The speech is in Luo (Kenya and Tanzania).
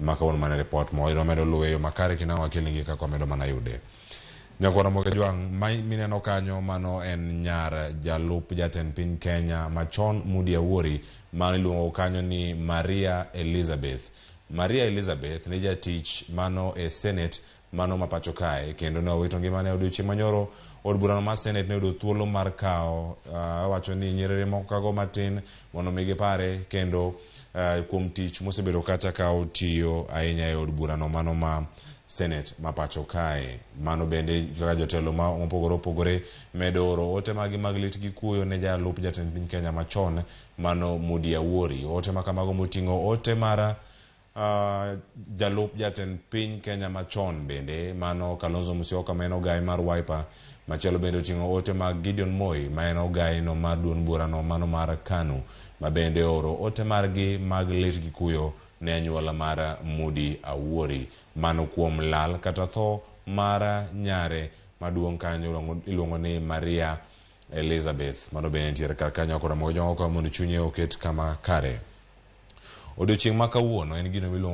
makawon mane report mo ilo medo luweyo makare kina wakilingi kako medo mana yude nyakwana moke juang mineno kanyo mano en nyar jalup jatend piny Kenya machon Moody Awuori mano iluongo kanyo ni Maria Elizabeth ni jatich mano e Senate mano mapacho kae kendo ne owito ngimane odiochieng' manyoro od burano mar Senate ne oyudo thuolo mar kawo wacho ni nyiriri moko kago matin mondo migi pare kendo kuom tich mosebedo kata kawo tiyo ahinya e od burano mano ma Senate mapacho kae mano bende kaka jotelo ma opogore medo oro ote magi mag lit gi kuyo ne jalup jatend piny Kenya machon mano Moody Awuori ote makamago moting'o ote mara jalup jatend piny Kenya machon bende mano Kalonzo Musyoka ma en ogai mar Wiper machielo bende oting'o ote mag Gideon Moi ma en ogai no mar duond burano mano mar KANU ma bende oro ote margi mag lit gi kuyo ne anyuola mar Moody Awuori mano kuom lal kata tho mar nyare maduong' kanyo iluongo ni Maria Elizabeth mano bende nitiere kar kanyo akora mogo jongo mondo chunye oket kama kare odiochieng' ma kawuono en gino miluongo